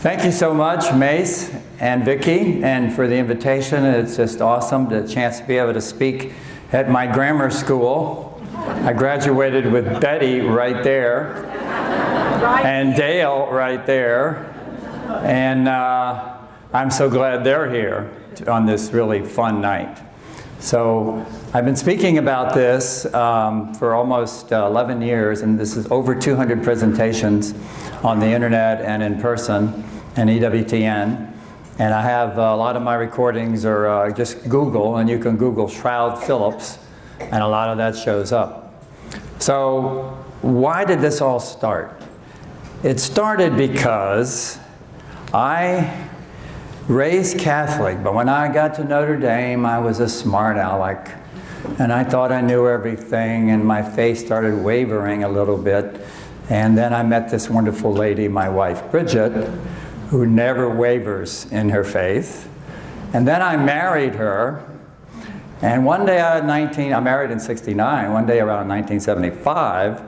Thank you so much, Mace and Vicki, and for the invitation. It's just awesome, the chance to be able to speak at my grammar school. I graduated with Betty right there, and Dale right there, and I'm so glad they're here on this really fun night. So I've been speaking about this for almost 11 years, and this is over 200 presentations on the internet and in person and EWTN. And I have a lot of my recordings are just Google, and you can Google Shroud Phillips, and a lot of that shows up. So why did this all start? It started because I raised Catholic, but when I got to Notre Dame, I was a smart aleck, and I thought I knew everything, and my faith started wavering a little bit. And then I met this wonderful lady, my wife, Bridget, who never wavers in her faith. And then I married her, and one day I married in '69, one day around 1975,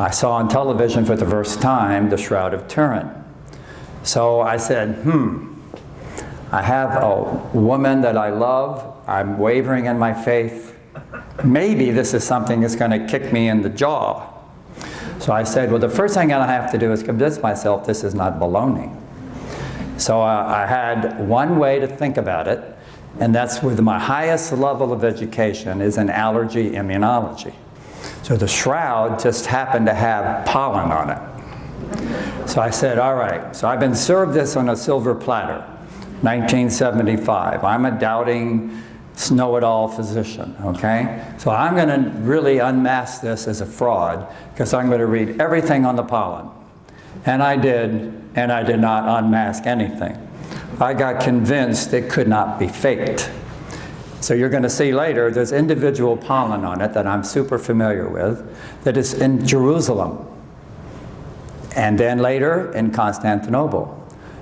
I saw on television for the first time the Shroud of Turin. So I said, I have a woman that I love, I'm wavering in my faith, maybe this is something that's going to kick me in the jaw. So I said, well, the first thing I have to do is convince myself this is not baloney. So I had one way to think about it, and that's with my highest level of education is in allergy immunology. So the shroud just happened to have pollen on it. So I said, all right, so I've been served this on a silver platter, 1975. I'm a doubting, know-it-all physician, okay? So I'm going to really unmask this as a fraud, because I'm going to read everything on the pollen. And I did, and I did not unmask anything. I got convinced it could not be faked. So you're going to see later, there's individual pollen on it that I'm super familiar with, that is in Jerusalem, and then later in Constantinople,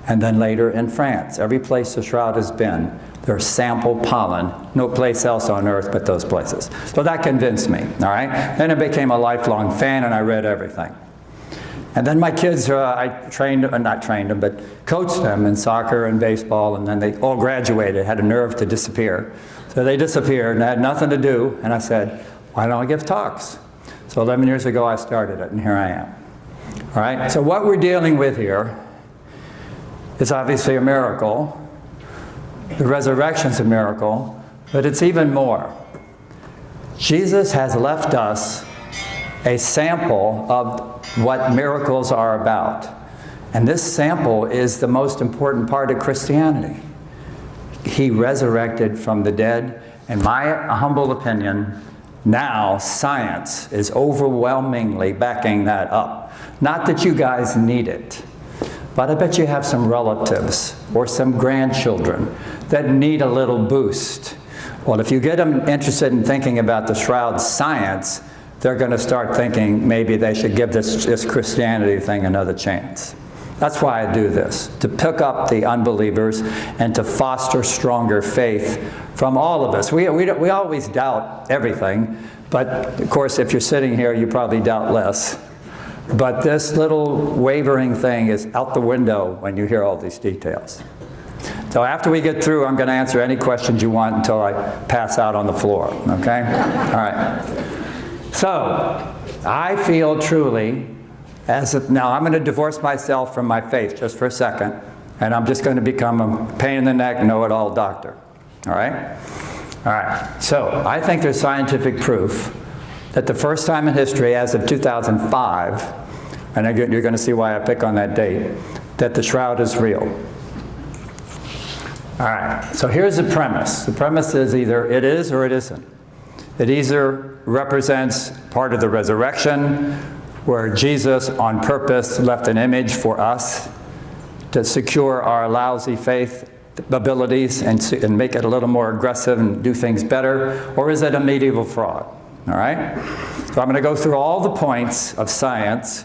and then later in France. Every place the shroud has been, there's sample pollen, no place else on earth but those places. So that convinced me, all right? Then I became a lifelong fan, and I read everything. And then my kids, I not trained them, but coached them in soccer and baseball, and then they all graduated, had a nerve to disappear. So they disappeared, and I had nothing to do, and I said, why don't I give talks? So 11 years ago I started it, and here I am. All right, so what we're dealing with here is obviously a miracle. The resurrection's a miracle, but it's even more. Jesus has left us a sample of what miracles are about. And this sample is the most important part of Christianity. He resurrected from the dead. In my humble opinion, now science is overwhelmingly backing that up. Not that you guys need it, but I bet you have some relatives or some grandchildren that need a little boost. Well, if you get them interested in thinking about the shroud science, they're going to start thinking maybe they should give this Christianity thing another chance. That's why I do this, to pick up the unbelievers and to foster stronger faith from all of us. We always doubt everything, but of course if you're sitting here you probably doubt less. But this little wavering thing is out the window when you hear all these details. So after we get through, I'm going to answer any questions you want until I pass out on the floor, okay? All right. So, I feel truly, now I'm going to divorce myself from my faith just for a second, and I'm just going to become a pain in the neck, know-it-all doctor, all right? All right, so I think there's scientific proof that the first time in history, as of 2005, and you're going to see why I pick on that date, that the shroud is real. All right, so here's the premise. The premise is either it is or it isn't. It either represents part of the resurrection, where Jesus on purpose left an image for us to secure our lousy faith abilities and make it a little more aggressive and do things better, or is it a medieval fraud? All right? So I'm going to go through all the points of science,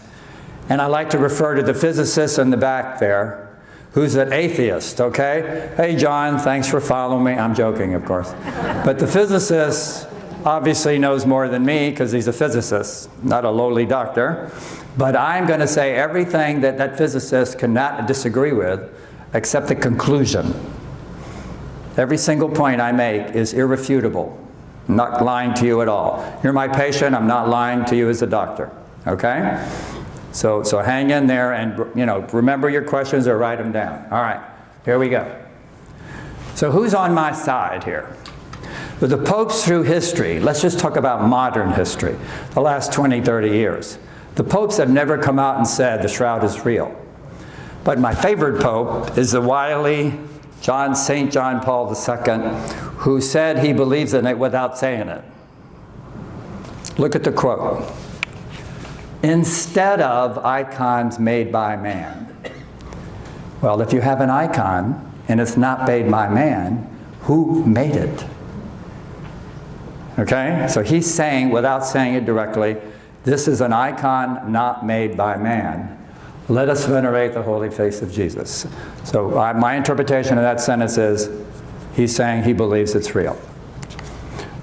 and I like to refer to the physicist in the back there, who's an atheist, okay? Hey, John, thanks for following me. I'm joking, of course. But the physicist obviously knows more than me because he's a physicist, not a lowly doctor. But I'm going to say everything that that physicist cannot disagree with, except the conclusion. Every single point I make is irrefutable. I'm not lying to you at all. You're my patient, I'm not lying to you as a doctor. Okay? So hang in there and, remember your questions or write them down. All right, here we go. So who's on my side here? With the popes through history, let's just talk about modern history, the last 20, 30 years. The popes have never come out and said the shroud is real. But my favorite pope is the wily St. John Paul II, who said he believes in it without saying it. Look at the quote. Instead of icons made by man. Well, if you have an icon and it's not made by man, who made it? Okay? So he's saying, without saying it directly, this is an icon not made by man. Let us venerate the holy face of Jesus. So my interpretation of that sentence is, he's saying he believes it's real.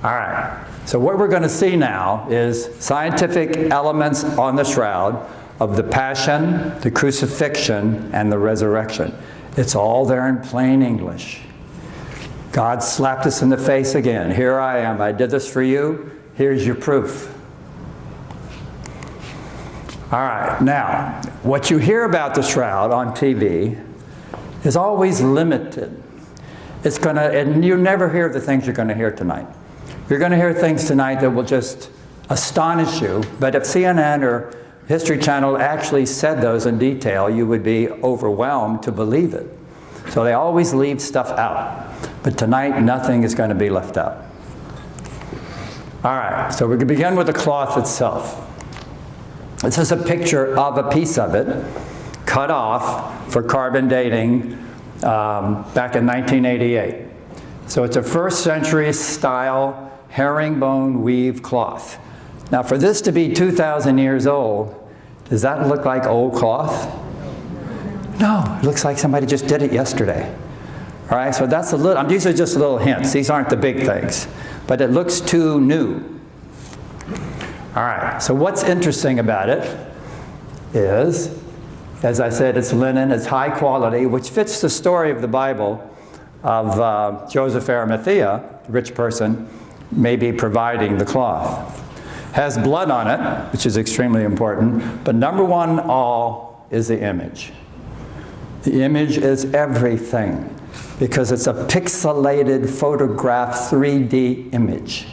All right. So what we're going to see now is scientific elements on the shroud of the passion, the crucifixion, and the resurrection. It's all there in plain English. God slapped us in the face again. Here I am. I did this for you. Here's your proof. All right. Now, what you hear about the shroud on TV is always limited. And you never hear the things you're going to hear tonight. You're going to hear things tonight that will just astonish you. But if CNN or History Channel actually said those in detail, you would be overwhelmed to believe it. So they always leave stuff out. But tonight, nothing is going to be left out. All right, so we're going to begin with the cloth itself. This is a picture of a piece of it, cut off for carbon dating back in 1988. So it's a first century style herringbone weave cloth. Now for this to be 2,000 years old, does that look like old cloth? No, it looks like somebody just did it yesterday. All right, so that's a little, these are just little hints. These aren't the big things, but it looks too new. All right, so what's interesting about it is, as I said, it's linen, it's high quality, which fits the story of the Bible of Joseph Arimathea, the rich person, maybe providing the cloth. Has blood on it, which is extremely important, but number one all is the image. The image is everything, because it's a pixelated photograph 3D image.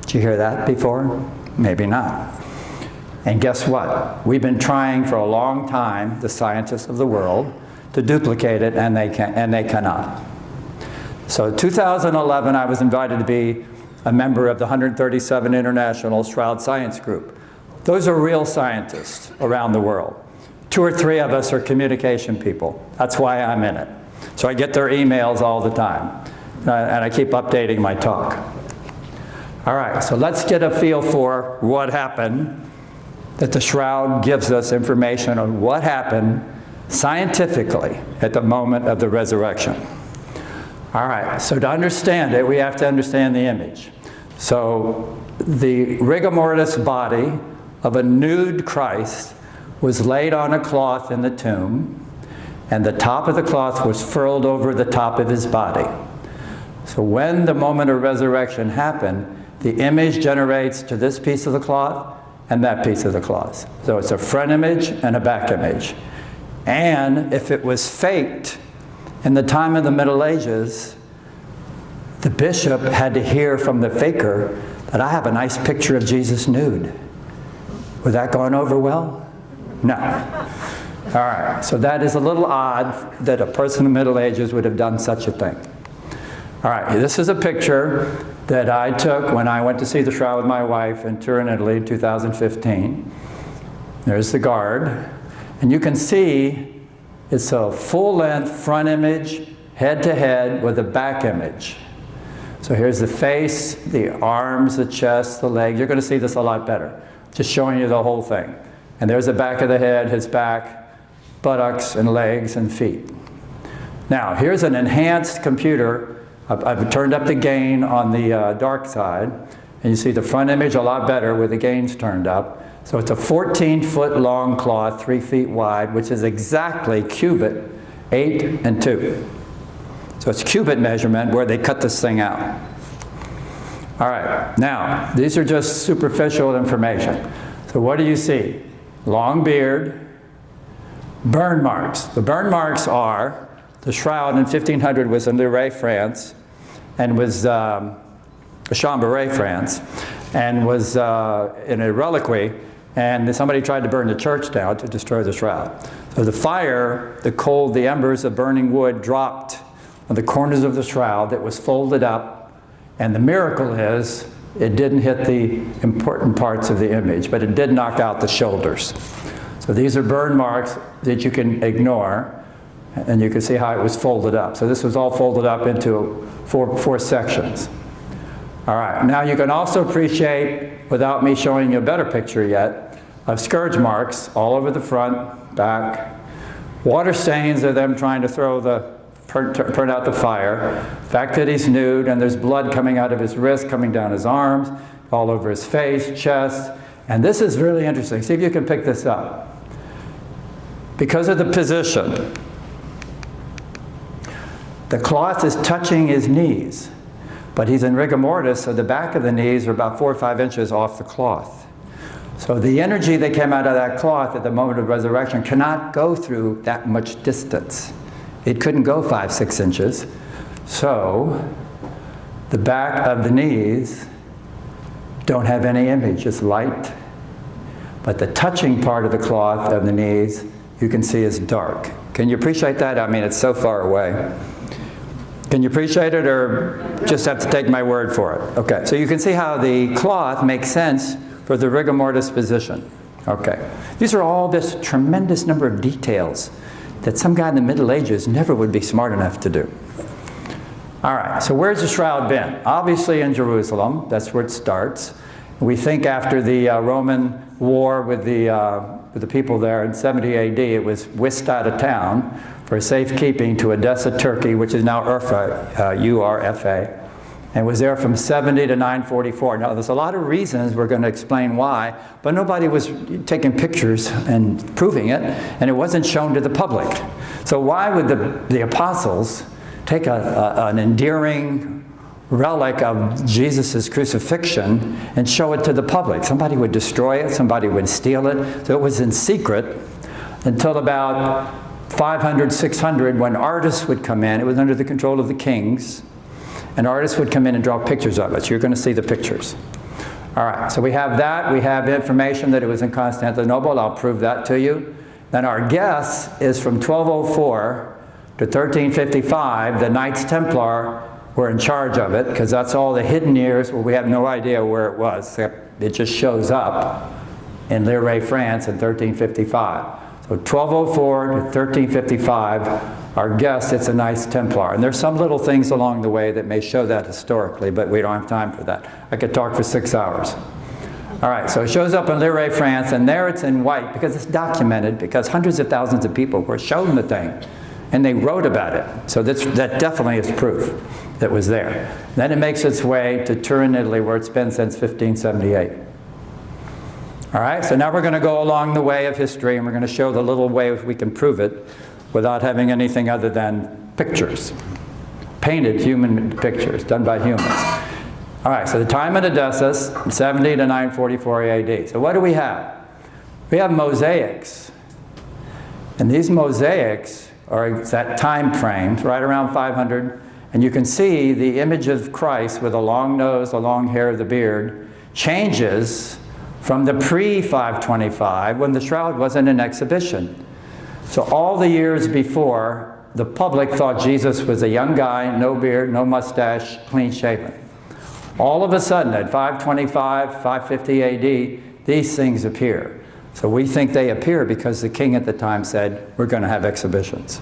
Did you hear that before? Maybe not. And guess what? We've been trying for a long time, the scientists of the world, to duplicate it, and they cannot. So 2011, I was invited to be a member of the 137 International Shroud Science Group. Those are real scientists around the world. 2 or 3 of us are communication people. That's why I'm in it. So I get their emails all the time, and I keep updating my talk. All right, so let's get a feel for what happened, that the shroud gives us information on what happened scientifically at the moment of the resurrection. All right, so to understand it, we have to understand the image. So the rigor mortis body of a nude Christ was laid on a cloth in the tomb, and the top of the cloth was furled over the top of his body. So when the moment of resurrection happened, the image generates to this piece of the cloth and that piece of the cloth. So it's a front image and a back image. And if it was faked in the time of the Middle Ages, the bishop had to hear from the faker that I have a nice picture of Jesus nude. Would that gone over well? No. All right, so that is a little odd that a person in the Middle Ages would have done such a thing. All right, this is a picture that I took when I went to see the shroud with my wife in Turin, Italy in 2015. There's the guard. And you can see it's a full-length front image, head-to-head, with a back image. So here's the face, the arms, the chest, the legs. You're going to see this a lot better. Just showing you the whole thing. And there's the back of the head, his back, buttocks, and legs, and feet. Now, here's an enhanced computer. I've turned up the gain on the dark side, and you see the front image a lot better with the gains turned up. So it's a 14-foot long cloth, 3 feet wide, which is exactly cubit 8 and 2. So it's cubit measurement where they cut this thing out. All right, now, these are just superficial information. So what do you see? Long beard, burn marks. The burn marks are, the shroud in 1500 was in Lingers, France, and was Chambéry, France, and was in a reliquary, and somebody tried to burn the church down to destroy the shroud. So the fire, the cold, the embers of burning wood dropped on the corners of the shroud that was folded up, and the miracle is it didn't hit the important parts of the image, but it did knock out the shoulders. So these are burn marks that you can ignore, and you can see how it was folded up. So this was all folded up into four sections. All right, now you can also appreciate, without me showing you a better picture yet, of scourge marks all over the front, back. Water stains are them trying to throw turn out the fire. The fact that he's nude and there's blood coming out of his wrist, coming down his arms, all over his face, chest. And this is really interesting. See if you can pick this up. Because of the position, the cloth is touching his knees, but he's in rigor mortis, so the back of the knees are about 4 or 5 inches off the cloth. So the energy that came out of that cloth at the moment of resurrection cannot go through that much distance. It couldn't go 5, 6 inches. So the back of the knees don't have any image, it's light. But the touching part of the cloth of the knees, you can see is dark. Can you appreciate that? I mean, it's so far away. Can you appreciate it, or just have to take my word for it? Okay, so you can see how the cloth makes sense for the rigor mortis position. Okay, these are all this tremendous number of details that some guy in the Middle Ages never would be smart enough to do. All right, so where's the shroud been? Obviously in Jerusalem, that's where it starts. We think after the Roman war with the people there in 70 AD, it was whisked out of town for safekeeping to Edessa, Turkey, which is now Urfa, U-R-F-A, and was there from 70 to 944. Now, there's a lot of reasons we're going to explain why, but nobody was taking pictures and proving it, and it wasn't shown to the public. So why would the apostles take an endearing relic of Jesus' crucifixion and show it to the public? Somebody would destroy it, somebody would steal it. So it was in secret until about 500, 600, when artists would come in. It was under the control of the kings. And artists would come in and draw pictures of it. So you're going to see the pictures. All right, so we have that. We have information that it was in Constantinople. I'll prove that to you. Then our guess is from 1204 to 1355, the Knights Templar were in charge of it, because that's all the hidden years where we have no idea where it was. It just shows up in Lingers, France in 1355. So 1204 to 1355, our guess, it's a Knights Templar. And there's some little things along the way that may show that historically, but we don't have time for that. I could talk for 6 hours. All right, so it shows up in Lingers, France, and there it's in white because it's documented, because hundreds of thousands of people were shown the thing, and they wrote about it. So that definitely is proof that was there. Then it makes its way to Turin, Italy, where it's been since 1578. All right, so now we're going to go along the way of history, and we're going to show the little ways we can prove it without having anything other than pictures, painted human pictures done by humans. All right, so the time of Edessa, 70 to 944 AD. So what do we have? We have mosaics. And these mosaics are that time frame, right around 500. And you can see the image of Christ with a long nose, the long hair, the beard, changes from the pre-525, when the shroud wasn't in exhibition. So all the years before, the public thought Jesus was a young guy, no beard, no mustache, clean shaven. All of a sudden, at 525, 550 AD, these things appear. So we think they appear because the king at the time said, we're going to have exhibitions.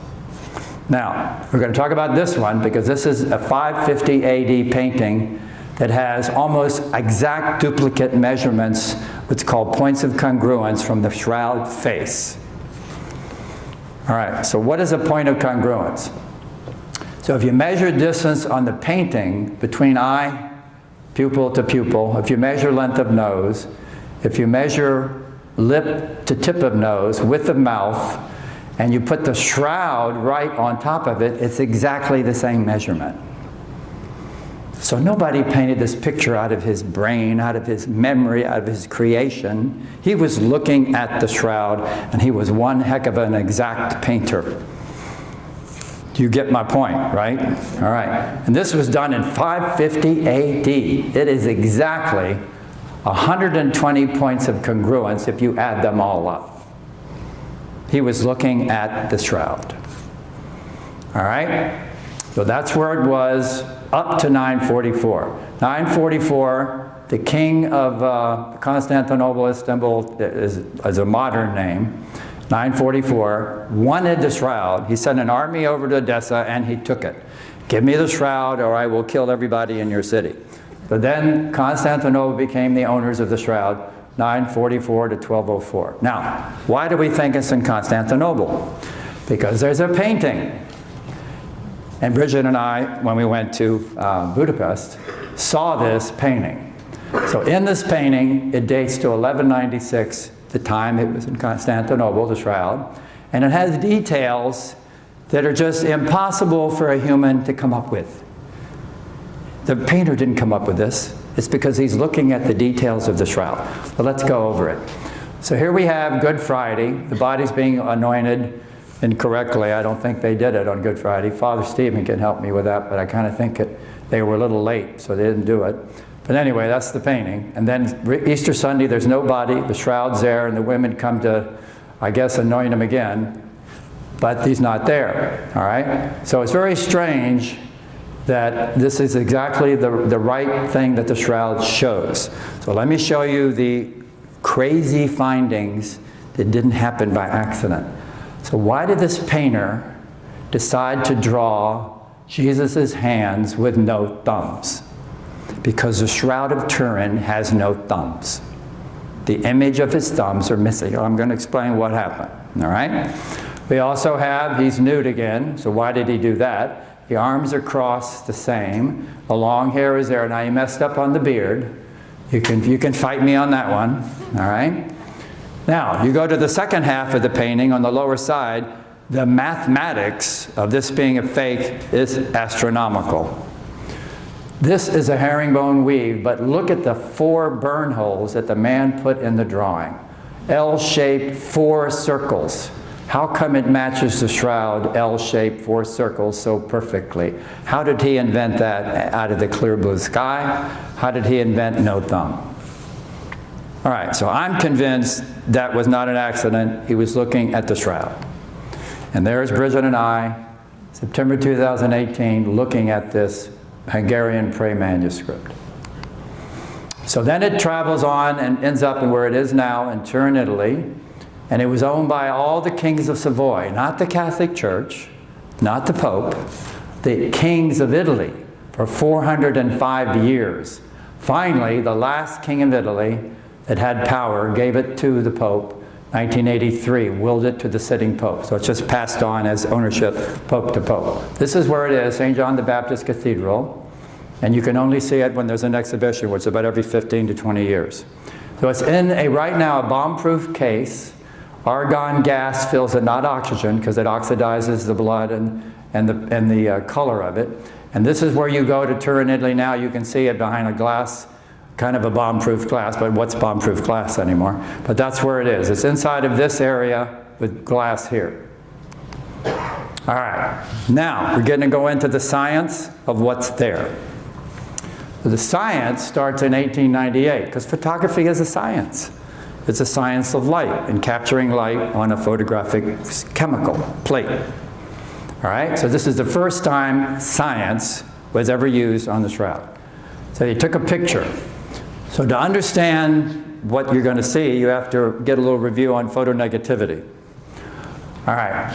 Now, we're going to talk about this one because this is a 550 AD painting that has almost exact duplicate measurements, what's called points of congruence from the shroud face. All right, so what is a point of congruence? So if you measure distance on the painting between eye, pupil to pupil, if you measure length of nose, if you measure lip to tip of nose, width of mouth, and you put the shroud right on top of it, it's exactly the same measurement. So nobody painted this picture out of his brain, out of his memory, out of his creation. He was looking at the shroud, and he was one heck of an exact painter. You get my point, right? All right. And this was done in 550 AD. It is exactly 120 points of congruence if you add them all up. He was looking at the shroud. All right? So that's where it was up to 944. 944, the king of Constantinople, Istanbul is a modern name. 944, wanted the shroud. He sent an army over to Edessa and he took it. Give me the shroud or I will kill everybody in your city. So then Constantinople became the owners of the shroud, 944 to 1204. Now, why do we think it's in Constantinople? Because there's a painting. And Bridget and I, when we went to Budapest, saw this painting. So in this painting, it dates to 1196, the time it was in Constantinople, the shroud, and it has details that are just impossible for a human to come up with. The painter didn't come up with this. It's because he's looking at the details of the shroud. So let's go over it. So here we have Good Friday, the body's being anointed incorrectly. I don't think they did it on Good Friday. Father Stephen can help me with that, but I kind of think they were a little late, so they didn't do it. But anyway, that's the painting. And then Easter Sunday, there's no body, the shroud's there, and the women come to, I guess, anoint him again, but he's not there, all right? So it's very strange that this is exactly the right thing that the shroud shows. So let me show you the crazy findings that didn't happen by accident. So why did this painter decide to draw Jesus' hands with no thumbs? Because the Shroud of Turin has no thumbs. The image of his thumbs are missing. I'm going to explain what happened, all right? We also have, he's nude again, so why did he do that? The arms are crossed the same. The long hair is there. Now, he messed up on the beard. You can fight me on that one, all right? Now, you go to the second half of the painting on the lower side, the mathematics of this being a fake is astronomical. This is a herringbone weave, but look at the 4 burn holes that the man put in the drawing. L-shaped 4 circles. How come it matches the shroud, L-shaped 4 circles, so perfectly? How did he invent that out of the clear blue sky? How did he invent no thumb? All right, so I'm convinced that was not an accident. He was looking at the shroud. And there's Bridget and I, September 2018, looking at this Hungarian Prey manuscript. So then it travels on and ends up in where it is now in Turin, Italy. And it was owned by all the kings of Savoy, not the Catholic Church, not the Pope, the kings of Italy for 405 years. Finally, the last king of Italy that had power gave it to the Pope, 1983, willed it to the sitting Pope. So it's just passed on as ownership, Pope to Pope. This is where it is, St. John the Baptist Cathedral. And you can only see it when there's an exhibition, which is about every 15 to 20 years. So it's in right now, a bomb-proof case. Argon gas fills it, not oxygen, because it oxidizes the blood and the color of it. And this is where you go to Turin, Italy now. You can see it behind a glass, kind of a bomb-proof glass, but what's bomb-proof glass anymore? But that's where it is. It's inside of this area with glass here. All right, now we're going to go into the science of what's there. The science starts in 1898, because photography is a science. It's a science of light and capturing light on a photographic chemical plate. All right, so this is the first time science was ever used on the shroud. So you took a picture. So to understand what you're going to see, you have to get a little review on photonegativity. All right,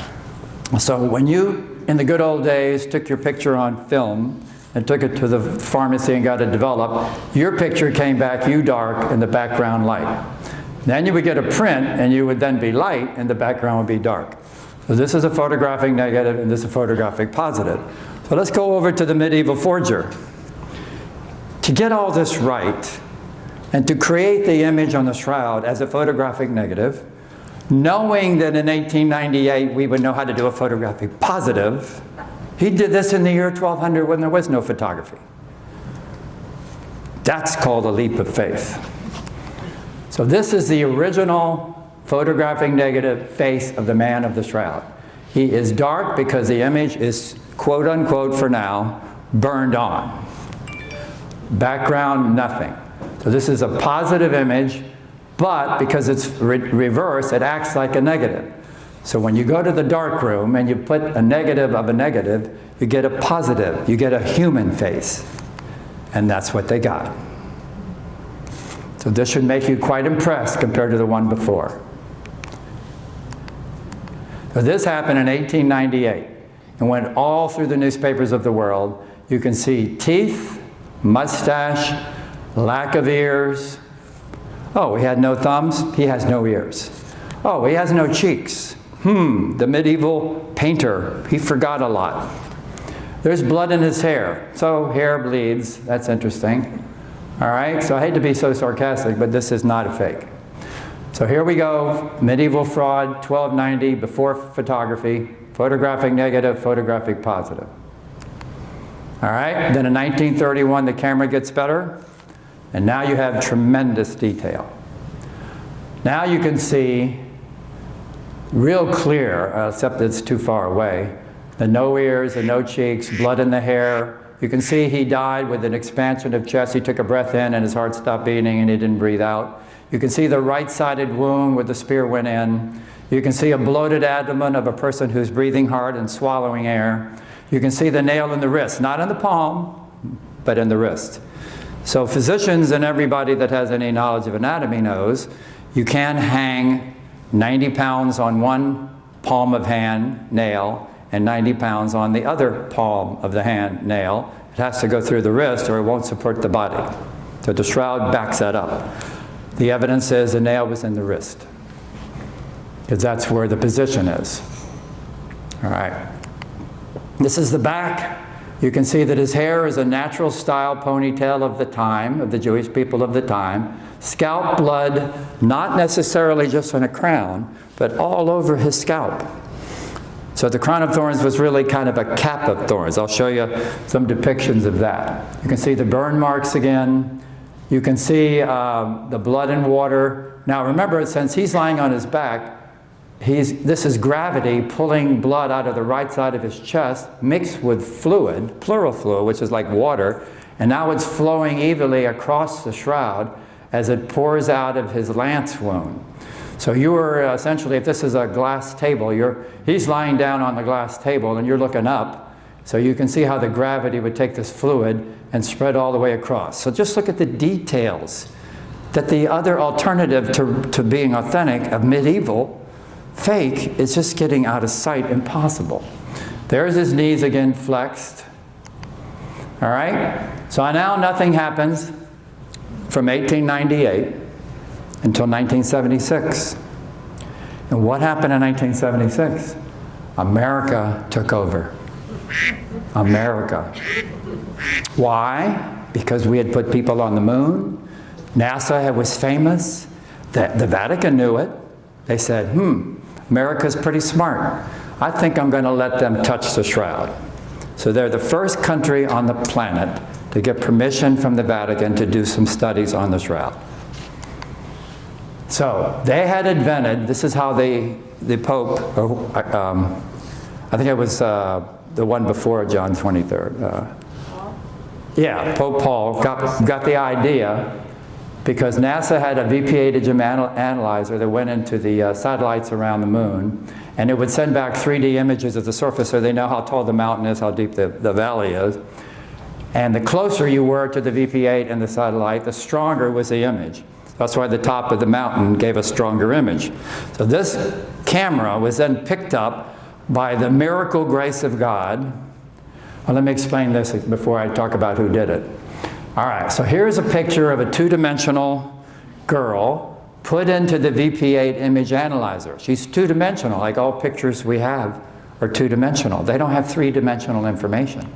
so when you, in the good old days, took your picture on film and took it to the pharmacy and got it developed, your picture came back, you dark, and the background light. Then you would get a print, and you would then be light, and the background would be dark. So this is a photographic negative, and this is a photographic positive. So let's go over to the medieval forger. To get all this right, And to create the image on the shroud as a photographic negative, knowing that in 1898 we would know how to do a photographic positive, he did this in the year 1200 when there was no photography. That's called a leap of faith. So this is the original photographic negative face of the man of the shroud. He is dark because the image is, quote unquote for now, burned on. Background, nothing. So this is a positive image, but because it's reversed, it acts like a negative. So when you go to the dark room and you put a negative of a negative, you get a positive, you get a human face. And that's what they got. So this should make you quite impressed compared to the one before. So this happened in 1898 and went all through the newspapers of the world. You can see teeth, mustache, lack of ears. Oh, he had no thumbs, he has no ears. Oh, he has no cheeks. The medieval painter, he forgot a lot. There's blood in his hair, so hair bleeds, that's interesting. All right, so I hate to be so sarcastic, but this is not a fake. So here we go, medieval fraud, 1290, before photography, photographic negative, photographic positive. All right, then in 1931 the camera gets better, and now you have tremendous detail. Now you can see real clear, except it's too far away, the no ears, the no cheeks, blood in the hair. You can see he died with an expansion of chest. He took a breath in and his heart stopped beating and he didn't breathe out. You can see the right-sided wound where the spear went in. You can see a bloated abdomen of a person who's breathing hard and swallowing air. You can see the nail in the wrist, not in the palm, but in the wrist. So physicians and everybody that has any knowledge of anatomy knows you can hang 90 pounds on one palm of hand nail and 90 pounds on the other palm of the hand nail. It has to go through the wrist or it won't support the body. So the shroud backs that up. The evidence says the nail was in the wrist, because that's where the position is. All right. This is the back. You can see that his hair is a natural style ponytail of the time, of the Jewish people of the time. Scalp blood, not necessarily just on a crown, but all over his scalp. So the crown of thorns was really kind of a cap of thorns. I'll show you some depictions of that. You can see the burn marks again. You can see the blood and water. Now remember, since he's lying on his back, this is gravity pulling blood out of the right side of his chest, mixed with fluid, pleural fluid, which is like water, and now it's flowing evenly across the shroud as it pours out of his lance wound. So you are essentially, if this is a glass table, he's lying down on the glass table and you're looking up, so you can see how the gravity would take this fluid and spread all the way across. So just look at the details that the other alternative to being authentic, of medieval, fake, is just getting out of sight, impossible. There's his knees again flexed. All right? So now nothing happens from 1898 until 1976. And what happened in 1976? America took over. America. Why? Because we had put people on the moon. NASA was famous. The Vatican knew it. They said, America's pretty smart. I think I'm going to let them touch the shroud. So they're the first country on the planet to get permission from the Vatican to do some studies on the shroud. So they had invented, this is how the Pope, I think it was the one before John 23rd. Pope Paul got the idea, because NASA had a VP-8 analyzer that went into the satellites around the moon, and it would send back 3D images of the surface so they know how tall the mountain is, how deep the valley is. And the closer you were to the VP-8 and the satellite, the stronger was the image. That's why the top of the mountain gave a stronger image. So this camera was then picked up by the miracle grace of God. Well, let me explain this before I talk about who did it. All right, so here's a picture of a two-dimensional girl put into the VP-8 image analyzer. She's two-dimensional, like all pictures we have are two-dimensional. They don't have three-dimensional information.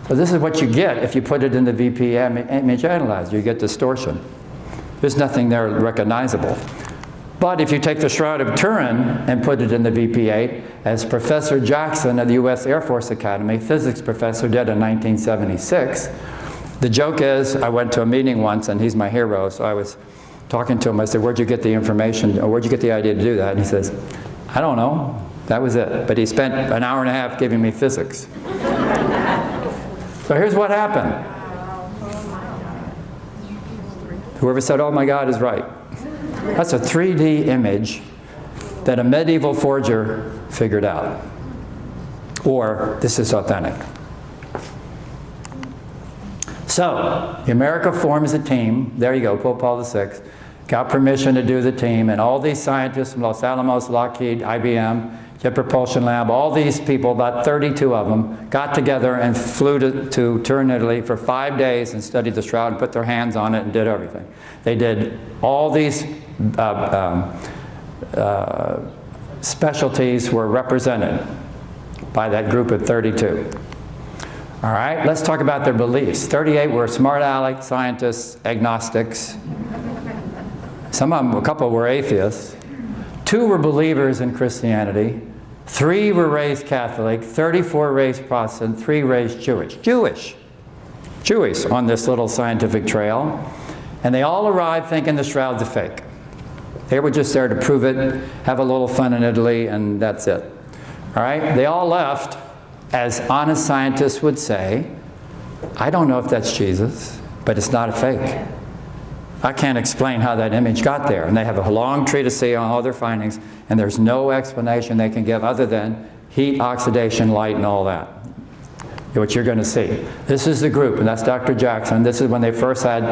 So this is what you get if you put it in the VP image analyzer. You get distortion. There's nothing there recognizable. But if you take the Shroud of Turin and put it in the VP8, as Professor Jackson of the U.S. Air Force Academy, physics professor, did in 1976, the joke is, I went to a meeting once, and he's my hero, so I was talking to him. I said, where'd you get the information, or where'd you get the idea to do that? And he says, I don't know. That was it. But he spent an hour and a half giving me physics. So here's what happened. Whoever said, oh my God, is right. That's a 3D image that a medieval forger figured out. Or this is authentic. So, the America forms a team. There you go, Pope Paul VI. Got permission to do the team, and all these scientists from Los Alamos, Lockheed, IBM, Jet Propulsion Lab, all these people, about 32 of them, got together and flew to Turin, Italy for 5 days and studied the shroud and put their hands on it and did everything. They did all these specialties were represented by that group of 32. All right, let's talk about their beliefs. 38 were smart aleck, scientists, agnostics. Some of them, a couple were atheists. 2 were believers in Christianity. 3 were raised Catholic. 34 raised Protestant. 3 raised Jewish. Jewish on this little scientific trail. And they all arrived thinking the shroud's a fake. They were just there to prove it, have a little fun in Italy, and that's it. All right? They all left, as honest scientists would say, I don't know if that's Jesus, but it's not a fake. I can't explain how that image got there. And they have a long treatise on all their findings, and there's no explanation they can give other than heat, oxidation, light, and all that. What you're going to see. This is the group, and that's Dr. Jackson. This is when they first had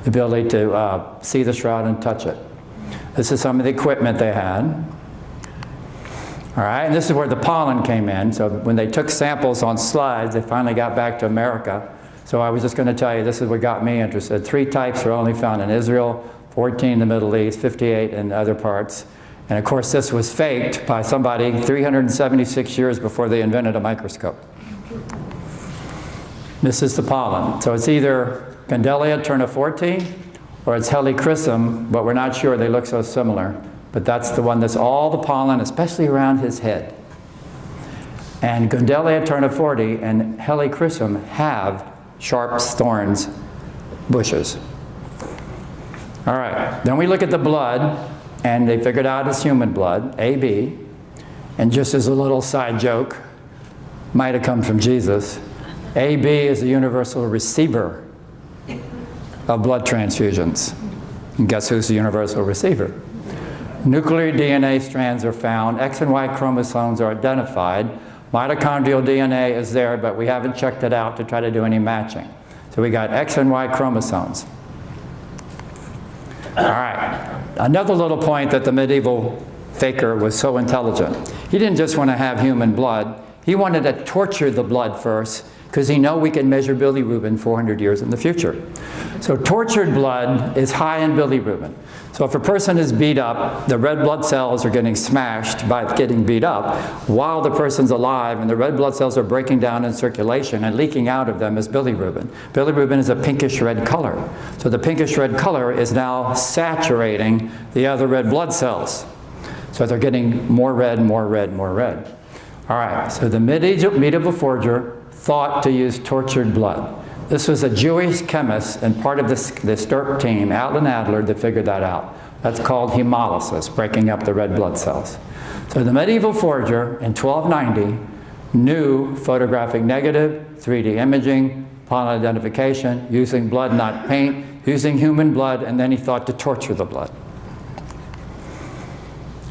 the ability to see the shroud and touch it. This is some of the equipment they had. All right, and this is where the pollen came in. So when they took samples on slides, they finally got back to America. So I was just going to tell you, this is what got me interested. 3 types are only found in Israel, 14 in the Middle East, 58 in other parts. And of course, this was faked by somebody 376 years before they invented a microscope. This is the pollen. So it's either Gandelia terniforti or it's Helichrysum, but we're not sure. They look so similar. But that's the one that's all the pollen, especially around his head. And Gandelia terniforti and Helichrysum have sharp thorns, bushes. All right, then we look at the blood, and they figured out it's human blood, AB. And just as a little side joke, might have come from Jesus, AB is a universal receiver of blood transfusions. And guess who's the universal receiver? Nuclear DNA strands are found, X and Y chromosomes are identified, mitochondrial DNA is there, but we haven't checked it out to try to do any matching. So we got X and Y chromosomes. All right, another little point that the medieval faker was so intelligent. He didn't just want to have human blood, he wanted to torture the blood first, because he knew we can measure bilirubin 400 years in the future. So tortured blood is high in bilirubin. So if a person is beat up, the red blood cells are getting smashed by getting beat up while the person's alive, and the red blood cells are breaking down in circulation, and leaking out of them is bilirubin. Bilirubin is a pinkish red color. So the pinkish red color is now saturating the other red blood cells. So they're getting more red, more red, more red. All right, so the medieval forger thought to use tortured blood. This was a Jewish chemist and part of the Stirp team, Alan Adler, that figured that out. That's called hemolysis, breaking up the red blood cells. So the medieval forger in 1290 knew photographic negative, 3D imaging, pollen identification, using blood, not paint, using human blood, and then he thought to torture the blood.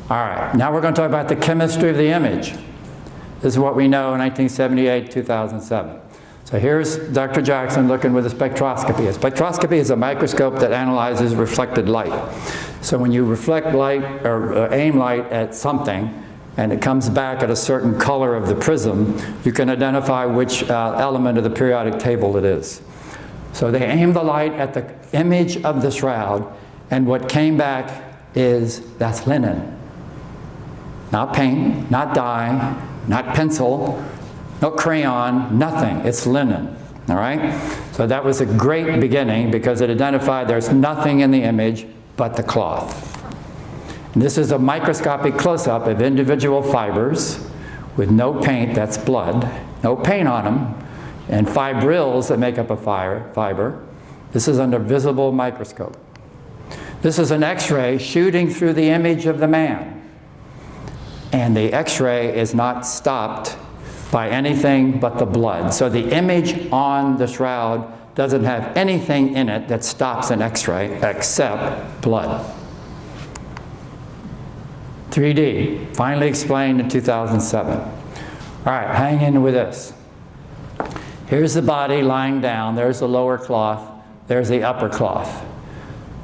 All right, now we're going to talk about the chemistry of the image. This is what we know in 1978, 2007. So here's Dr. Jackson looking with a spectroscopy. A spectroscopy is a microscope that analyzes reflected light. So when you reflect light or aim light at something and it comes back at a certain color of the prism, you can identify which element of the periodic table it is. So they aimed the light at the image of the shroud, and what came back is, that's linen. Not paint, not dye, not pencil, no crayon, nothing. It's linen. All right? So that was a great beginning because it identified there's nothing in the image but the cloth. And this is a microscopic close-up of individual fibers with no paint, that's blood, no paint on them, and fibrils that make up a fiber. This is under visible microscope. This is an X-ray shooting through the image of the man. And the X-ray is not stopped by anything but the blood. So the image on the shroud doesn't have anything in it that stops an X-ray except blood. 3D, finally explained in 2007. All right, hang in with this. Here's the body lying down. There's the lower cloth. There's the upper cloth.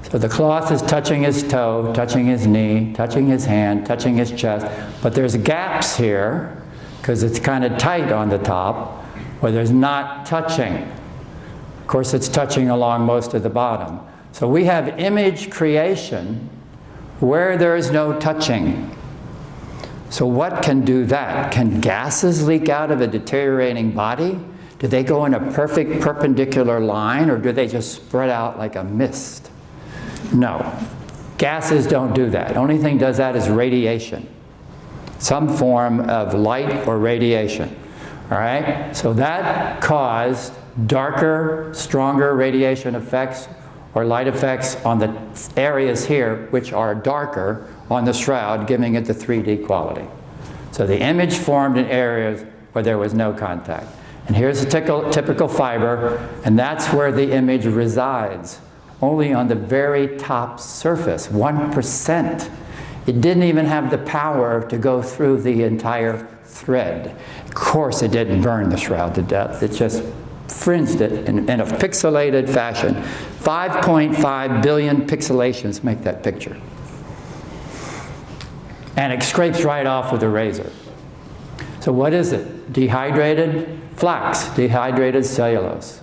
So the cloth is touching his toe, touching his knee, touching his hand, touching his chest. But there's gaps here because it's kind of tight on the top where there's not touching. Of course, it's touching along most of the bottom. So we have image creation where there is no touching. So what can do that? Can gases leak out of a deteriorating body? Do they go in a perfect perpendicular line, or do they just spread out like a mist? No. Gases don't do that. The only thing does that is radiation. Some form of light or radiation. All right? So that caused darker, stronger radiation effects or light effects on the areas here which are darker on the shroud, giving it the 3D quality. So the image formed in areas where there was no contact. And here's a typical fiber, and that's where the image resides, only on the very top surface, 1%. It didn't even have the power to go through the entire thread. Of course, it didn't burn the shroud to death. It just fringed it in a pixelated fashion. 5.5 billion pixelations make that picture. And it scrapes right off with a razor. So what is it? Dehydrated flax, dehydrated cellulose.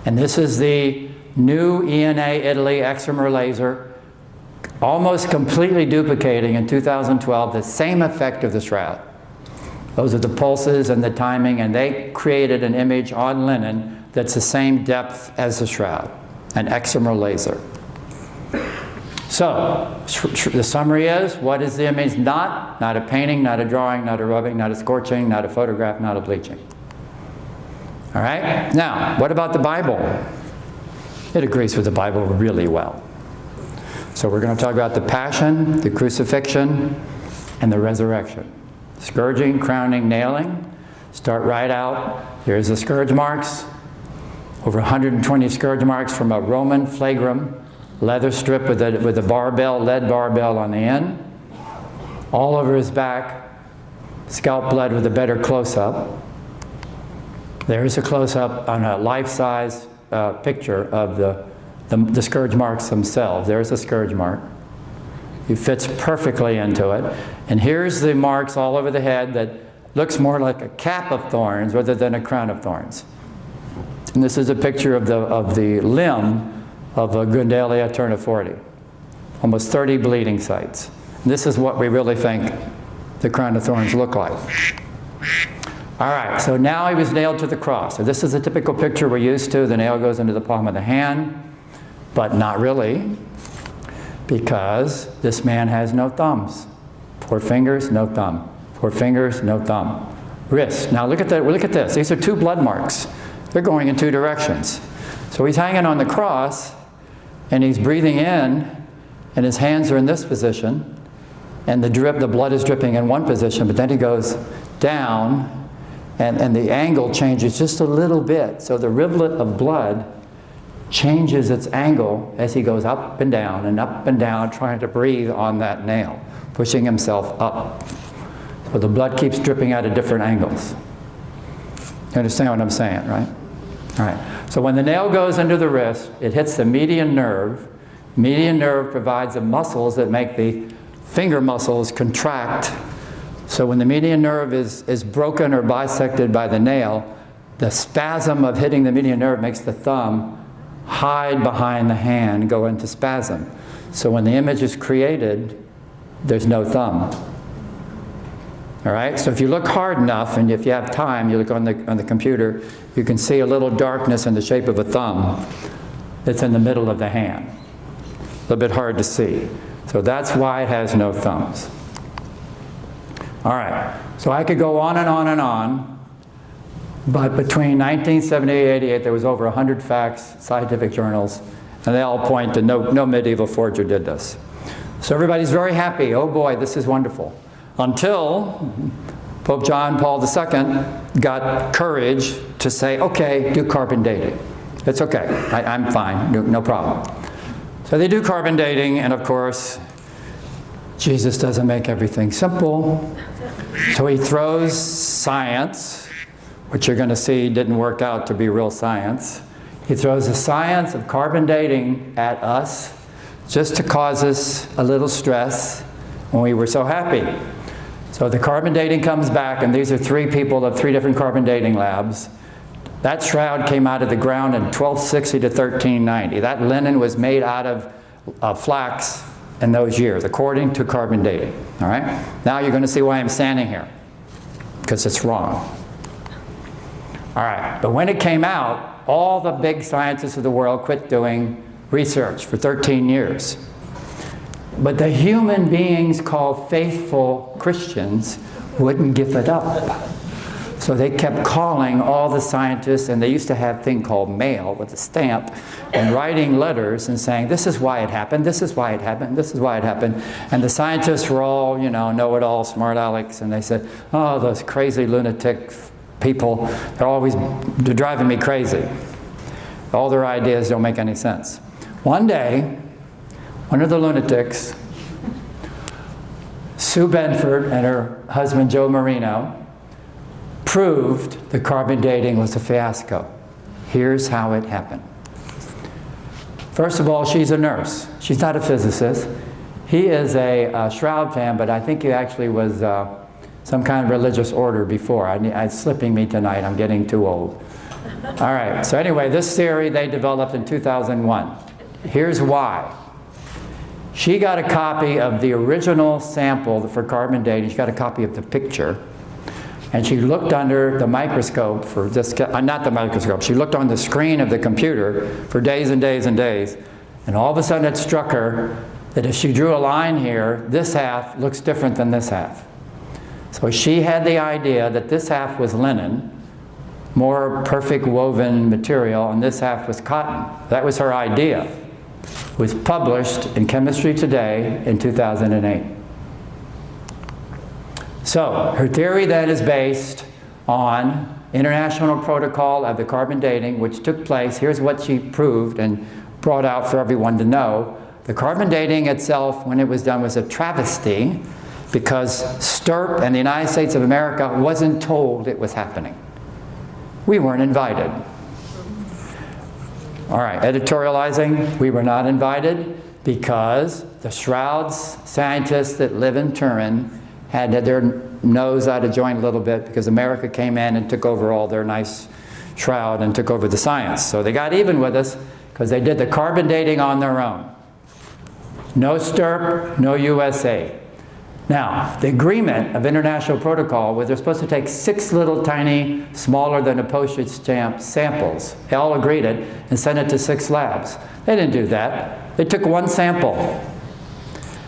And this is the new ENA Italy excimer laser, almost completely duplicating in 2012 the same effect of the shroud. Those are the pulses and the timing, and they created an image on linen that's the same depth as the shroud, an excimer laser. So, the summary is, what is the image not? Not a painting, not a drawing, not a rubbing, not a scorching, not a photograph, not a bleaching. All right? Now, what about the Bible? It agrees with the Bible really well. So we're going to talk about the passion, the crucifixion, and the resurrection. Scourging, crowning, nailing. Start right out. Here's the scourge marks. Over 120 scourge marks from a Roman flagrum, leather strip with a barbell, lead barbell on the end. All over his back, scalp blood with a better close-up. There's a close-up on a life-size picture of the scourge marks themselves. There's a scourge mark. He fits perfectly into it. And here's the marks all over the head that looks more like a cap of thorns rather than a crown of thorns. And this is a picture of the limb of a Gundelia terniforti. Almost 30 bleeding sites. And this is what we really think the crown of thorns look like. All right, so now he was nailed to the cross. So this is a typical picture we're used to. The nail goes into the palm of the hand, but not really, because this man has no thumbs. 4 fingers, no thumb. 4 fingers, no thumb. Wrist. Now look at that. Look at this. These are 2 blood marks. They're going in 2 directions. So he's hanging on the cross, and he's breathing in, and his hands are in this position, and the blood is dripping in one position, but then he goes down, and the angle changes just a little bit. So the rivulet of blood changes its angle as he goes up and down, trying to breathe on that nail, pushing himself up. So the blood keeps dripping out at different angles. You understand what I'm saying, right? All right. So when the nail goes into the wrist, it hits the median nerve. Median nerve provides the muscles that make the finger muscles contract. So when the median nerve is broken or bisected by the nail, the spasm of hitting the median nerve makes the thumb hide behind the hand, go into spasm. So when the image is created, there's no thumb. All right, so if you look hard enough, and if you have time, you look on the computer, you can see a little darkness in the shape of a thumb that's in the middle of the hand. A little bit hard to see. So that's why it has no thumbs. All right, so I could go on and on and on, but between 1978 and 88, there was over 100 facts, scientific journals, and they all point to no medieval forger did this. So everybody's very happy. Oh boy, this is wonderful. Until Pope John Paul II got courage to say, okay, do carbon dating. It's okay, I'm fine, no problem. So they do carbon dating, and of course, Jesus doesn't make everything simple. So he throws science, which you're going to see didn't work out to be real science. He throws the science of carbon dating at us just to cause us a little stress when we were so happy. So the carbon dating comes back, and these are 3 people of 3 different carbon dating labs. That shroud came out of the ground in 1260 to 1390. That linen was made out of flax in those years, according to carbon dating. All right? Now you're going to see why I'm standing here, because it's wrong. All right, but when it came out, all the big scientists of the world quit doing research for 13 years. But the human beings called faithful Christians wouldn't give it up. So they kept calling all the scientists, and they used to have a thing called mail with a stamp, and writing letters and saying, this is why it happened, this is why it happened, this is why it happened. And the scientists were all, you know-it-all, smart Alecks, and they said, oh, those crazy lunatic people, they're driving me crazy. All their ideas don't make any sense. One day, one of the lunatics, Sue Benford and her husband Joe Marino, proved that carbon dating was a fiasco. Here's how it happened. First of all, she's a nurse. She's not a physicist. He is a Shroud fan, but I think he actually was some kind of religious order before. It's slipping me tonight. I'm getting too old. All right, so anyway, this theory they developed in 2001. Here's why. She got a copy of the original sample for carbon dating. She got a copy of the picture. And she looked under the microscope for this, not the microscope, she looked on the screen of the computer for days and days and days. And all of a sudden it struck her that if she drew a line here, this half looks different than this half. So she had the idea that this half was linen, more perfect woven material, and this half was cotton. That was her idea. It was published in Chemistry Today in 2008. So her theory then is based on international protocol of the carbon dating, which took place. Here's what she proved and brought out for everyone to know. The carbon dating itself, when it was done, was a travesty because STIRP and the United States of America wasn't told it was happening. We weren't invited. All right, editorializing, we were not invited because the Shroud's scientists that live in Turin had their nose out of joint a little bit because America came in and took over all their nice Shroud and took over the science. So they got even with us because they did the carbon dating on their own. No STIRP, no USA. Now, the agreement of international protocol was they're supposed to take 6 little tiny, smaller than a postage stamp samples. They all agreed it and sent it to 6 labs. They didn't do that. They took 1 sample.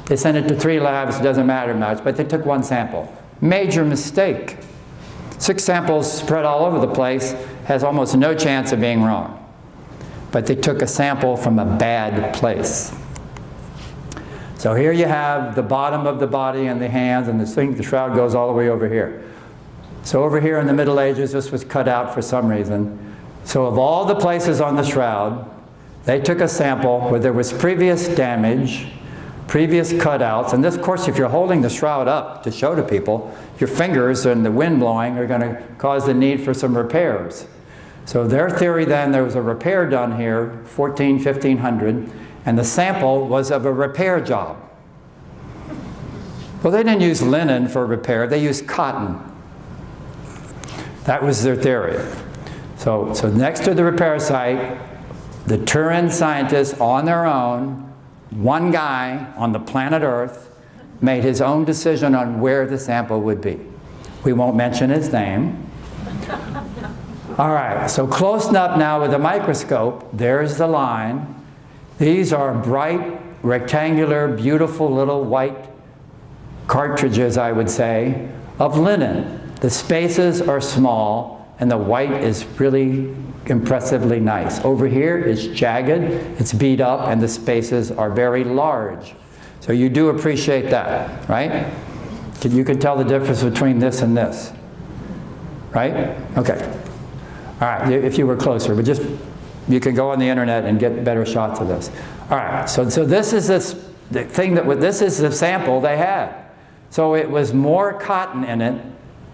They sent it to 3 labs, it doesn't matter much, but they took 1 sample. Major mistake. 6 samples spread all over the place has almost no chance of being wrong. But they took a sample from a bad place. So here you have the bottom of the body and the hands, and the shroud goes all the way over here. So over here in the Middle Ages, this was cut out for some reason. So of all the places on the shroud, they took a sample where there was previous damage, previous cutouts, and this, of course, if you're holding the shroud up to show to people, your fingers and the wind blowing are going to cause the need for some repairs. So their theory then, there was a repair done here, 1500, and the sample was of a repair job. Well, they didn't use linen for repair, they used cotton. That was their theory. So next to the repair site, the Turin scientists on their own, one guy on the planet Earth, made his own decision on where the sample would be. We won't mention his name. All right, so close up now with a microscope. There's the line. These are bright, rectangular, beautiful little white cartridges, I would say, of linen. The spaces are small, and the white is really impressively nice. Over here, it's jagged, it's beat up, and the spaces are very large. So you do appreciate that, right? You can tell the difference between this and this, right? Okay. All right, if you were closer, but just, you can go on the internet and get better shots of this. All right, so this is the thing this is the sample they had. So it was more cotton in it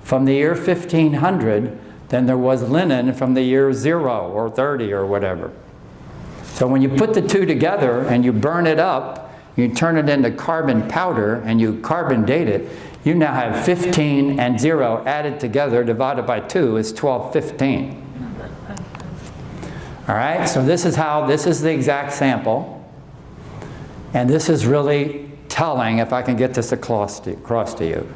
from the year 1500 than there was linen from the year 0 or 30 or whatever. So when you put the two together and you burn it up, you turn it into carbon powder and you carbon date it, you now have 15 and 0 added together divided by 2 is 1215. All right, so this is the exact sample. And this is really telling, if I can get this across to you.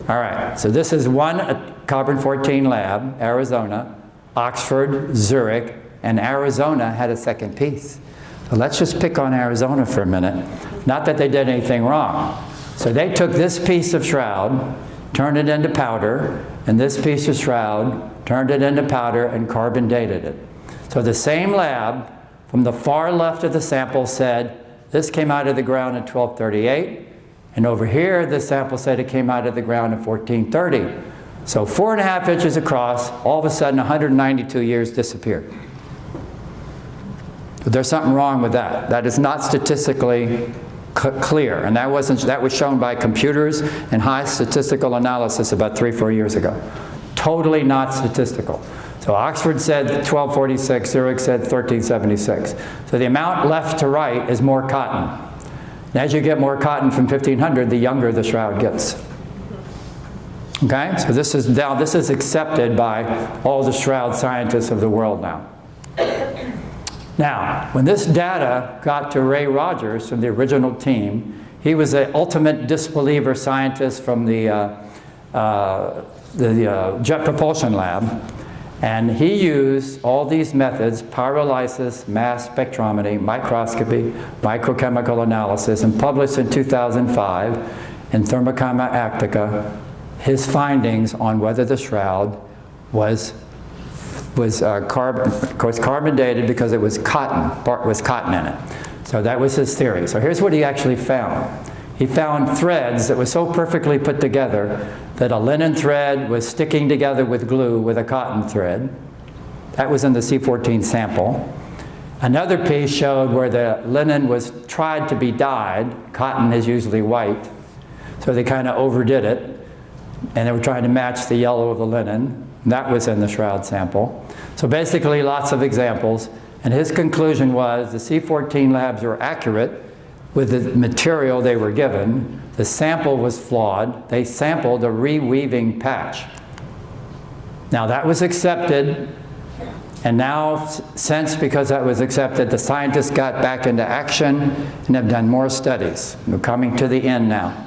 All right, so this is one carbon-14 lab, Arizona, Oxford, Zurich, and Arizona had a second piece. So let's just pick on Arizona for a minute. Not that they did anything wrong. So they took this piece of shroud, turned it into powder, and this piece of shroud, turned it into powder, and carbon dated it. So the same lab from the far left of the sample said, this came out of the ground in 1238, and over here the sample said it came out of the ground in 1430. So 4.5 inches across, all of a sudden 192 years disappeared. But there's something wrong with that. That is not statistically clear, and that was shown by computers and high statistical analysis about 3-4 years ago. Totally not statistical. So Oxford said 1246, Zurich said 1376. So the amount left to right is more cotton. And as you get more cotton from 1500, the younger the shroud gets. Okay, so this is accepted by all the shroud scientists of the world now. Now, when this data got to Ray Rogers from the original team, he was an ultimate disbeliever scientist from the Jet Propulsion Lab. And he used all these methods, pyrolysis, mass spectrometry, microscopy, microchemical analysis, and published in 2005 in Thermocoma Actica his findings on whether the shroud was carbon dated because it was cotton in it. So that was his theory. So here's what he actually found. He found threads that were so perfectly put together that a linen thread was sticking together with glue with a cotton thread. That was in the C14 sample. Another piece showed where the linen was tried to be dyed. Cotton is usually white. So they kind of overdid it. And they were trying to match the yellow of the linen. That was in the shroud sample. So basically lots of examples. And his conclusion was the C14 labs were accurate with the material they were given. The sample was flawed. They sampled a reweaving patch. Now that was accepted, and now since, because that was accepted, the scientists got back into action and have done more studies. We're coming to the end now.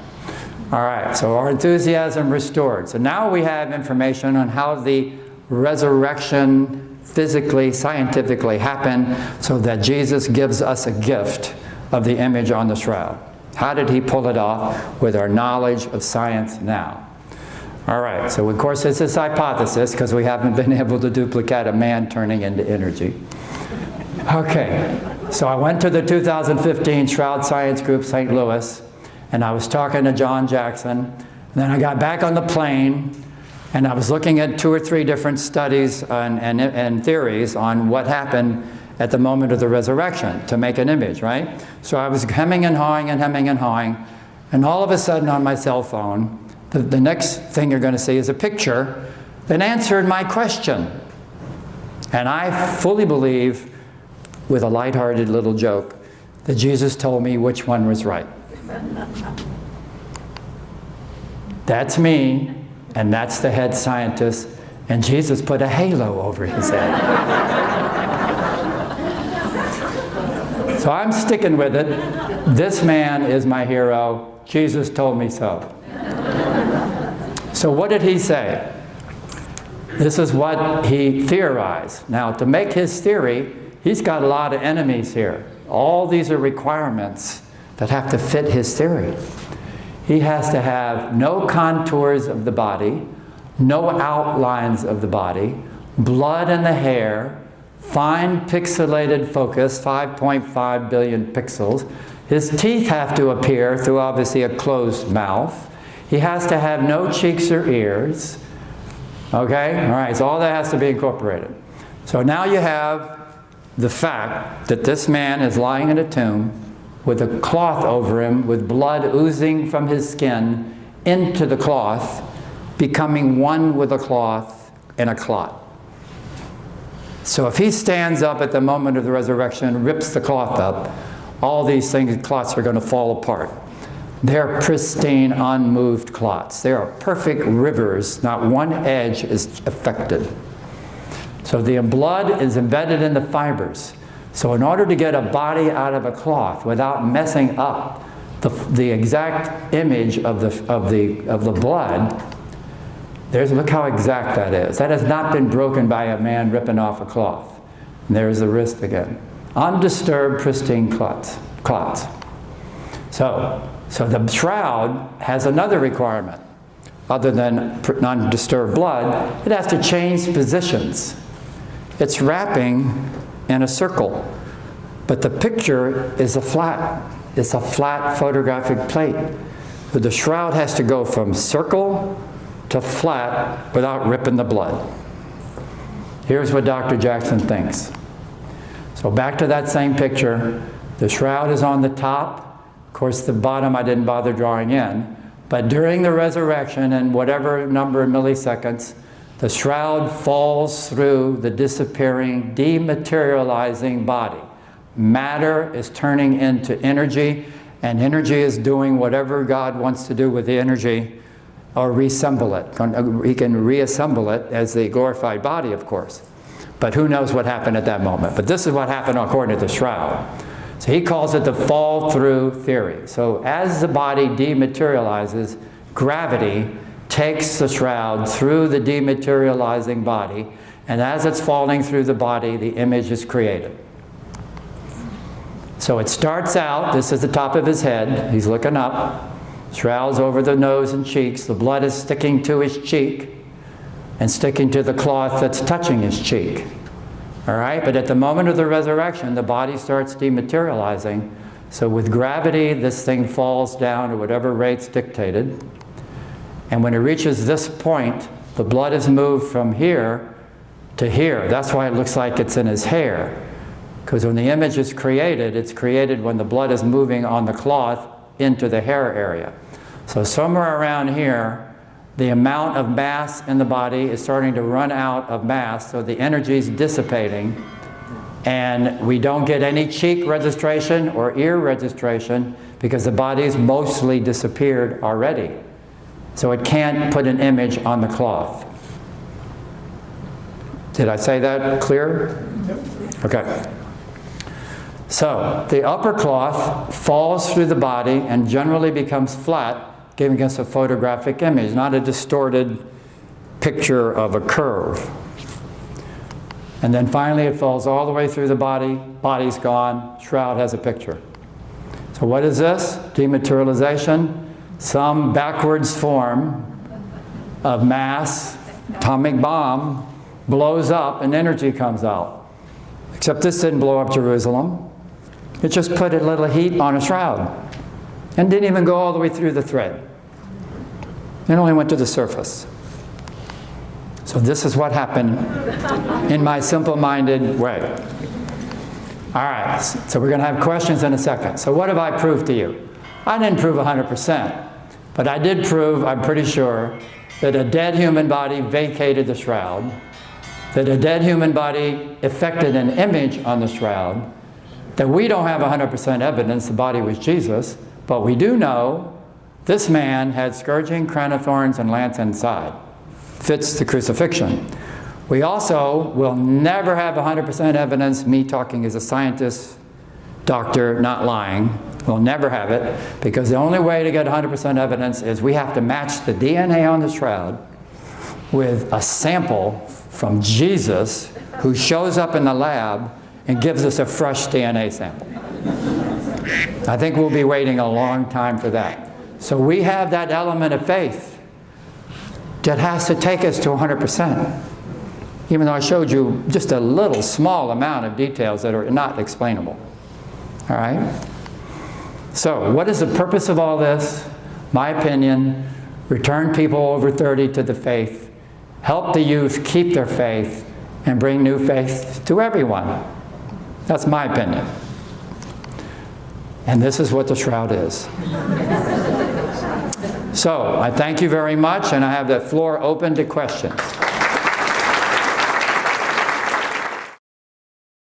All right, so our enthusiasm restored. So now we have information on how the resurrection physically, scientifically happened so that Jesus gives us a gift of the image on the shroud. How did he pull it off with our knowledge of science now? All right, so of course it's this hypothesis because we haven't been able to duplicate a man turning into energy. Okay, so I went to the 2015 Shroud Science Group St. Louis, and I was talking to John Jackson, and then I got back on the plane, and I was looking at 2 or 3 different studies and theories on what happened at the moment of the resurrection to make an image, right? So I was hemming and hawing and hemming and hawing, and all of a sudden on my cell phone, the next thing you're going to see is a picture that answered my question. And I fully believe, with a lighthearted little joke, that Jesus told me which one was right. That's me, and that's the head scientist, and Jesus put a halo over his head. So I'm sticking with it. This man is my hero. Jesus told me so. So what did he say? This is what he theorized. Now, to make his theory, he's got a lot of enemies here. All these are requirements that have to fit his theory. He has to have no contours of the body, no outlines of the body, blood in the hair, fine pixelated focus, 5.5 billion pixels. His teeth have to appear through obviously a closed mouth. He has to have no cheeks or ears. Okay? All right, so all that has to be incorporated. So now you have the fact that this man is lying in a tomb with a cloth over him, with blood oozing from his skin into the cloth, becoming one with the cloth in a clot. So if he stands up at the moment of the resurrection and rips the cloth up, all these things, clots are going to fall apart. They're pristine, unmoved clots. They are perfect rivers. Not one edge is affected. So the blood is embedded in the fibers. So in order to get a body out of a cloth without messing up the exact image of the blood, look how exact that is. That has not been broken by a man ripping off a cloth. And there's the wrist again. Undisturbed, pristine clots. So the shroud has another requirement. Other than undisturbed blood, it has to change positions. It's wrapping in a circle, but the picture is it's a flat photographic plate. So the shroud has to go from circle to flat without ripping the blood. Here's what Dr. Jackson thinks. So back to that same picture, the shroud is on the top. Of course, the bottom I didn't bother drawing in, but during the resurrection in whatever number of milliseconds, the shroud falls through the disappearing, dematerializing body. Matter is turning into energy, and energy is doing whatever God wants to do with the energy, or reassemble it. He can reassemble it as the glorified body, of course. But who knows what happened at that moment. But this is what happened according to the shroud. So he calls it the fall-through theory. So as the body dematerializes, gravity takes the shroud through the dematerializing body, and as it's falling through the body, the image is created. So it starts out, this is the top of his head, he's looking up, shroud's over the nose and cheeks, the blood is sticking to his cheek and sticking to the cloth that's touching his cheek. All right, but at the moment of the resurrection, the body starts dematerializing, so with gravity, this thing falls down at whatever rate's dictated. And when it reaches this point, the blood is moved from here to here. That's why it looks like it's in his hair. Because when the image is created, it's created when the blood is moving on the cloth into the hair area. So somewhere around here, the amount of mass in the body is starting to run out of mass, so the energy is dissipating. And we don't get any cheek registration or ear registration because the body's mostly disappeared already. So it can't put an image on the cloth. Did I say that clear? Yep. Okay. So the upper cloth falls through the body and generally becomes flat, giving us a photographic image, not a distorted picture of a curve. And then finally it falls all the way through the body, body's gone, shroud has a picture. So what is this? Dematerialization. Some backwards form of mass, atomic bomb, blows up and energy comes out. Except this didn't blow up Jerusalem. It just put a little heat on a shroud and didn't even go all the way through the thread. It only went to the surface. So this is what happened in my simple-minded way. All right, so we're going to have questions in a second. So what have I proved to you? I didn't prove 100%, but I did prove, I'm pretty sure, that a dead human body vacated the shroud, that a dead human body affected an image on the shroud, that we don't have 100% evidence the body was Jesus, but we do know this man had scourging, crown of thorns, and lance inside. Fits the crucifixion. We also will never have 100% evidence, me talking as a scientist, doctor, not lying, We'll never have it, because the only way to get 100% evidence is we have to match the DNA on the shroud with a sample from Jesus, who shows up in the lab and gives us a fresh DNA sample. I think we'll be waiting a long time for that. So we have that element of faith that has to take us to 100%. Even though I showed you just a little small amount of details that are not explainable. All right? So, what is the purpose of all this? My opinion, return people over 30 to the faith, help the youth keep their faith, and bring new faith to everyone. That's my opinion. And this is what the shroud is. So, I thank you very much, and I have the floor open to questions.